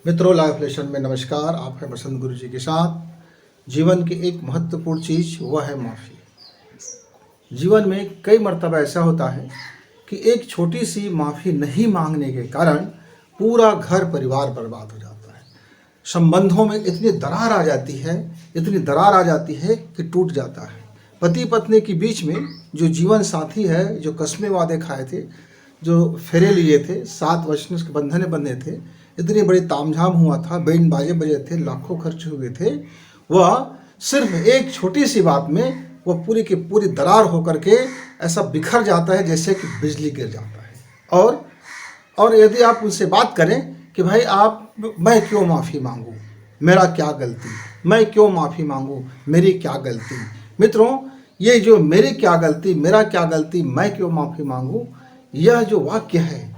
मित्रों, life lesson में नमस्कार। आप हैं बसंत गुरु जी के साथ। जीवन की एक महत्वपूर्ण चीज़ वह है माफ़ी। जीवन में कई मर्तबा ऐसा होता है कि एक छोटी सी माफ़ी नहीं मांगने के कारण पूरा घर परिवार बर्बाद हो जाता है। संबंधों में इतनी दरार आ जाती है, इतनी दरार आ जाती है कि टूट जाता है। पति पत्नी के बीच में जो जीवन साथी है, जो कस्में वादे खाए थे, जो फेरे लिए थे, 7 वचन के बंधने बंधे थे, इतनी बड़ी तामझाम हुआ था, बैंड बाजे बजे थे, लाखों खर्च हुए थे, वह सिर्फ एक छोटी सी बात में वह पूरी की पूरी दरार होकर के ऐसा बिखर जाता है जैसे कि बिजली गिर जाता है। और यदि आप उनसे बात करें कि भाई मैं क्यों माफ़ी मांगूं, मेरा क्या गलती, मैं क्यों माफ़ी मांगूं, मेरी क्या गलती। मित्रों, ये जो मेरी क्या गलती, मेरा क्या गलती, मैं क्यों माफ़ी मांगूं, यह जो वाक्य है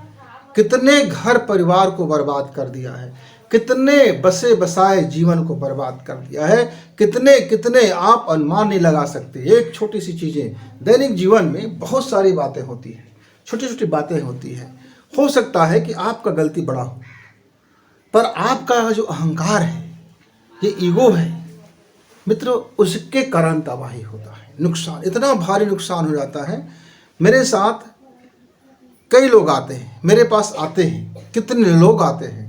कितने घर परिवार को बर्बाद कर दिया है, कितने बसे बसाए जीवन को बर्बाद कर दिया है, कितने कितने आप अनुमान नहीं लगा सकते। एक छोटी सी चीज़ें, दैनिक जीवन में बहुत सारी बातें होती हैं, छोटी छोटी बातें होती हैं। हो सकता है कि आपका गलती बड़ा हो, पर आपका जो अहंकार है, ये ईगो है मित्रों, उसके कारण तबाही होता है, नुकसान, इतना भारी नुकसान हो जाता है। मेरे साथ कई लोग आते हैं, मेरे पास आते हैं, कितने लोग आते हैं,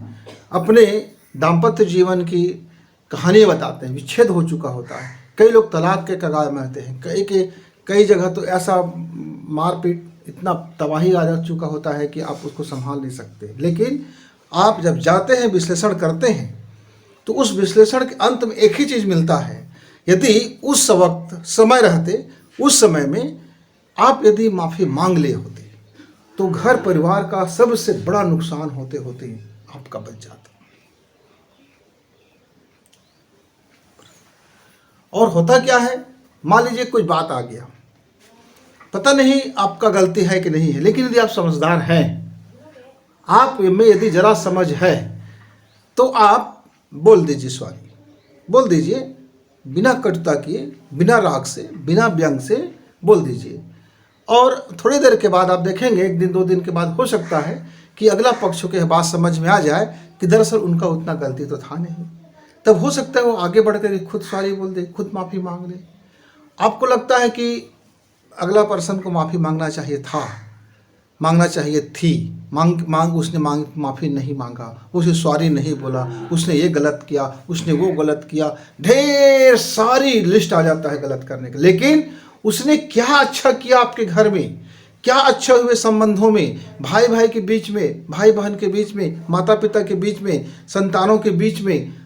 अपने दाम्पत्य जीवन की कहानियाँ बताते हैं। विच्छेद हो चुका होता है, कई लोग तलाक के कगार में रहते हैं, कई जगह तो ऐसा मारपीट, इतना तबाही आ जा चुका होता है कि आप उसको संभाल नहीं सकते। लेकिन आप जब जाते हैं, विश्लेषण करते हैं, तो उस विश्लेषण के अंत में एक ही चीज़ मिलता है। यदि उस वक्त समय रहते, उस समय में आप यदि माफ़ी मांग लिए होते, तो घर परिवार का सबसे बड़ा नुकसान होते होते आपका बच जाता। और होता क्या है, मान लीजिए कुछ बात आ गया, पता नहीं आपका गलती है कि नहीं है, लेकिन यदि आप समझदार हैं, आप में यदि जरा समझ है, तो आप बोल दीजिए सॉरी, बोल दीजिए, बिना कटुता किए, बिना राग से, बिना व्यंग से बोल दीजिए। और थोड़ी देर के बाद आप देखेंगे, 1 दिन 2 दिन के बाद हो सकता है कि अगला पक्ष के बात समझ में आ जाए कि दरअसल उनका उतना गलती तो था नहीं। तब हो सकता है वो आगे बढ़ कर खुद सॉरी बोल दे, खुद माफ़ी मांग ले। आपको लगता है कि अगला पर्सन को माफ़ी मांगना चाहिए था, मांगना चाहिए थी, उसने माफ़ी नहीं मांगा, उसे सॉरी नहीं बोला, उसने ये गलत किया, उसने वो गलत किया, ढेर सारी लिस्ट आ जाता है गलत करने का। लेकिन उसने क्या अच्छा किया आपके घर में, क्या अच्छा हुए संबंधों में, भाई भाई के बीच में, भाई बहन के बीच में, माता पिता के बीच में, संतानों के बीच में,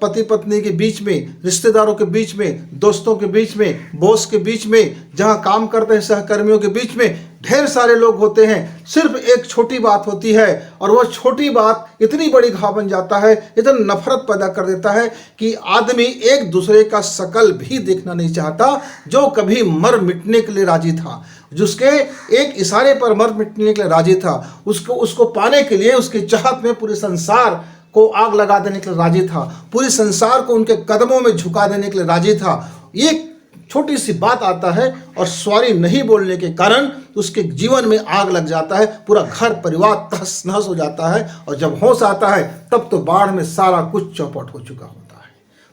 पति पत्नी के बीच में, रिश्तेदारों के बीच में, दोस्तों के बीच में, बॉस के बीच में, जहां काम करते हैं सहकर्मियों के बीच में, ढेर सारे लोग होते हैं। सिर्फ एक छोटी बात होती है और वह छोटी बात इतनी बड़ी घाव बन जाता है, इतना नफरत पैदा कर देता है कि आदमी एक दूसरे का शकल भी देखना नहीं चाहता। जो कभी मर मिटने के लिए राजी था, जिसके एक इशारे पर मर मिटने के लिए राजी था, उसको पाने के लिए, उसकी चाहत में पूरे संसार को आग लगा देने के लिए राजी था, पूरे संसार को उनके कदमों में झुका देने के लिए राजी था। ये छोटी सी बात आता है और सॉरी नहीं बोलने के कारण उसके जीवन में आग लग जाता है, पूरा घर परिवार तहस नहस हो जाता है। और जब होश आता है, तब तो बाढ़ में सारा कुछ चौपट हो चुका होता है।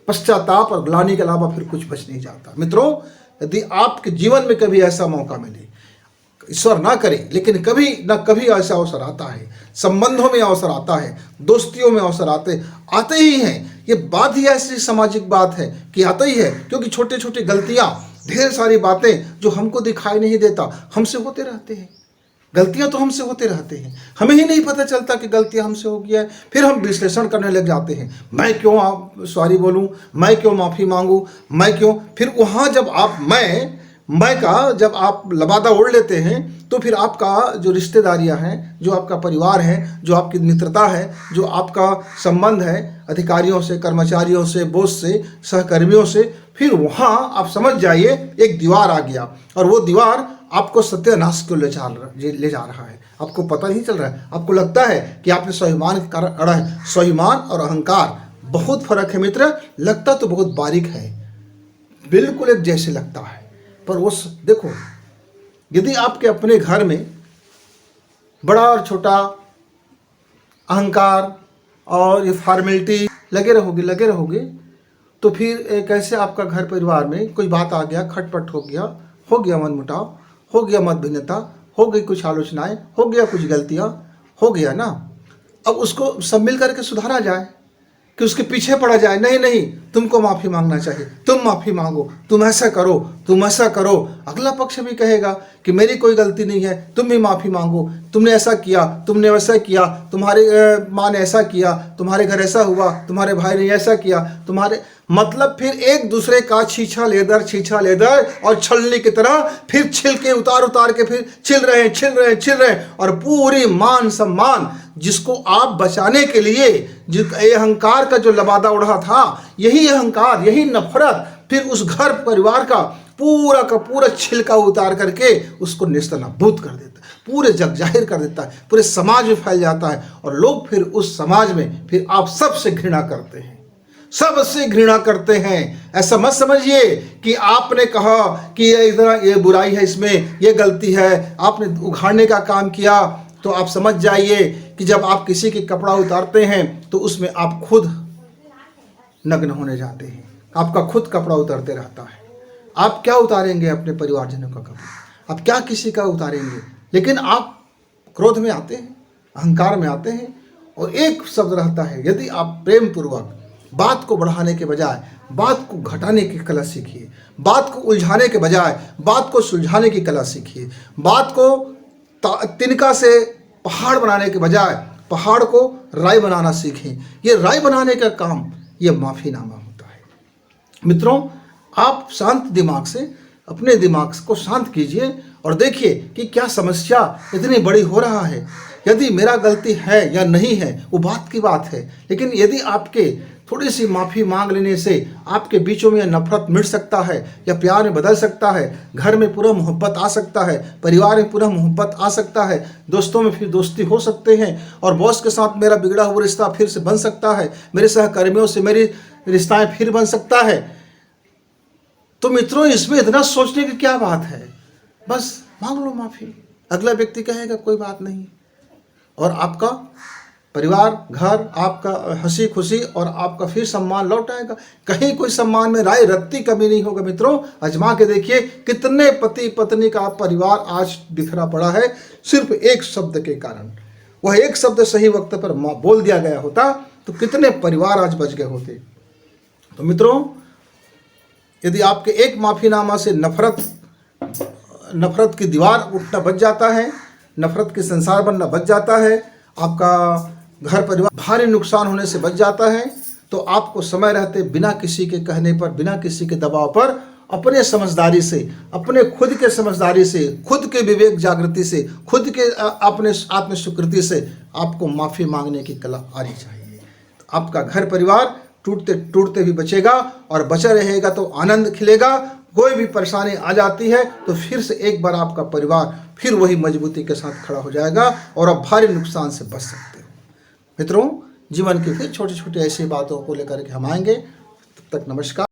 पश्चाताप और ग्लानि के अलावा फिर कुछ बच नहीं जाता। मित्रों, यदि आपके जीवन में कभी ऐसा मौका मिले, ईश्वर ना करे, लेकिन कभी ना कभी ऐसा अवसर आता है, संबंधों में अवसर आता है, दोस्तियों में अवसर आते ही हैं। ये बात ही ऐसी सामाजिक बात है कि आता ही है, क्योंकि छोटी छोटी गलतियां, ढेर सारी बातें जो हमको दिखाई नहीं देता, हमसे होते रहते हैं। गलतियां तो हमसे होते रहते हैं, हमें ही नहीं पता चलता कि गलतियां हमसे हो गया है। फिर हम विश्लेषण करने लग जाते हैं, मैं क्यों सॉरी बोलूं, मैं क्यों माफ़ी मांगूं, मैं क्यों। फिर वहाँ जब आप मैं का जब आप लबादा ओढ़ लेते हैं, तो फिर आपका जो रिश्तेदारियां हैं, जो आपका परिवार है, जो आपकी मित्रता है, जो आपका संबंध है अधिकारियों से, कर्मचारियों से, बॉस से, सहकर्मियों से, फिर वहाँ आप समझ जाइए एक दीवार आ गया। और वो दीवार आपको सत्यानाश को ले जा रहा है। आपको पता नहीं चल रहा है, आपको लगता है कि आपने स्वाभिमान के कारण अड़ा है। स्वाभिमान और अहंकार बहुत फर्क है मित्र। लगता तो बहुत बारीक है, बिल्कुल एक जैसे लगता है, पर वो देखो, यदि आपके अपने घर में बड़ा और छोटा अहंकार और ये फॉर्मेलिटी लगे रहोगे तो फिर कैसे आपका घर परिवार में कोई बात आ गया, खटपट हो गया मनमुटाव, हो गया मतभिन्नता, हो गई कुछ आलोचनाएं, हो गया कुछ गलतियां, हो गया ना। अब उसको सब मिल करके सुधारा जाए कि उसके पीछे पड़ा जाए, नहीं तुमको माफ़ी मांगना चाहिए, तुम माफ़ी मांगो, तुम ऐसा करो। अगला पक्ष भी कहेगा कि मेरी कोई गलती नहीं है, तुम भी माफ़ी मांगो, तुमने ऐसा किया, तुमने वैसा किया, तुम्हारी माँ ने ऐसा किया, तुम्हारे घर ऐसा हुआ, तुम्हारे भाई ने ऐसा किया, मतलब फिर एक दूसरे का छीछा लेदर और छलनी की तरह फिर छिलके उतार के फिर छिल रहे और पूरी मान सम्मान जिसको आप बचाने के लिए अहंकार का जो लबादा उड़ा था, यही अहंकार, यही नफरत फिर उस घर परिवार का पूरा छिलका उतार करके उसको नेस्तनाबूद कर देता है, पूरे जग जाहिर कर देता है, पूरे समाज में फैल जाता है और लोग फिर उस समाज में फिर आप सबसे घृणा करते हैं। ऐसा मत समझिए कि आपने कहा कि ये बुराई है, इसमें ये गलती है, आपने उघाड़ने का काम किया, तो आप समझ जाइए कि जब आप किसी के कपड़ा उतारते हैं तो उसमें आप खुद नग्न होने जाते हैं, आपका खुद कपड़ा उतरते रहता है। आप क्या उतारेंगे अपने परिवारजनों का कपड़ा, आप क्या किसी का उतारेंगे? लेकिन आप क्रोध में आते हैं, अहंकार में आते हैं और एक शब्द रहता है, यदि आप प्रेम पूर्वक बात को बढ़ाने के बजाय बात को घटाने की कला सीखिए, बात को उलझाने के बजाय बात को सुलझाने की कला सीखिए, बात को तिनका से पहाड़ बनाने के बजाय पहाड़ को राय बनाना सीखें। ये राय बनाने का काम ये माफ़ीनामा होता है। मित्रों, आप शांत दिमाग से अपने दिमाग को शांत कीजिए और देखिए कि क्या समस्या इतनी बड़ी हो रहा है। यदि मेरा गलती है या नहीं है वो बात की बात है, लेकिन यदि आपके थोड़ी सी माफ़ी मांग लेने से आपके बीचों में नफरत मिट सकता है या प्यार में बदल सकता है, घर में पूरा मोहब्बत आ सकता है, परिवार में पूरा मोहब्बत आ सकता है, दोस्तों में फिर दोस्ती हो सकते हैं और बॉस के साथ मेरा बिगड़ा हुआ रिश्ता फिर से बन सकता है, मेरे सहकर्मियों से मेरी रिश्ताएं फिर बन सकता है। तो मित्रों, इसमें इतना सोचने की क्या बात है? बस मांग लो माफ़ी, अगला व्यक्ति कहेगा कोई बात नहीं और आपका परिवार, घर, आपका हंसी खुशी और आपका फिर सम्मान लौट आएगा। कहीं कोई सम्मान में राय रत्ती कमी नहीं होगा। मित्रों, आजमा के देखिए कितने पति पत्नी का परिवार आज बिखरा पड़ा है सिर्फ एक शब्द के कारण। वह एक शब्द सही वक्त पर बोल दिया गया होता तो कितने परिवार आज बच गए होते। तो मित्रों, यदि आपके एक माफ़ीनामा से नफरत की दीवार उठना बच जाता है, नफरत के संसार बनना बच जाता है, आपका घर परिवार भारी नुकसान होने से बच जाता है, तो आपको समय रहते बिना किसी के कहने पर, बिना किसी के दबाव पर, अपने समझदारी से, अपने खुद के समझदारी से, खुद के विवेक जागृति से, खुद के अपने आत्मस्वीकृति से आपको माफ़ी मांगने की कला आनी चाहिए। तो आपका घर परिवार टूटते टूटते भी बचेगा और बचा रहेगा तो आनंद खिलेगा। कोई भी परेशानी आ जाती है तो फिर से एक बार आपका परिवार फिर वही मजबूती के साथ खड़ा हो जाएगा और आप भारी नुकसान से बच सकते हो। मित्रों, जीवन की फिर छोटी छोटी ऐसी बातों को लेकर के हम आएंगे। तब तक नमस्कार।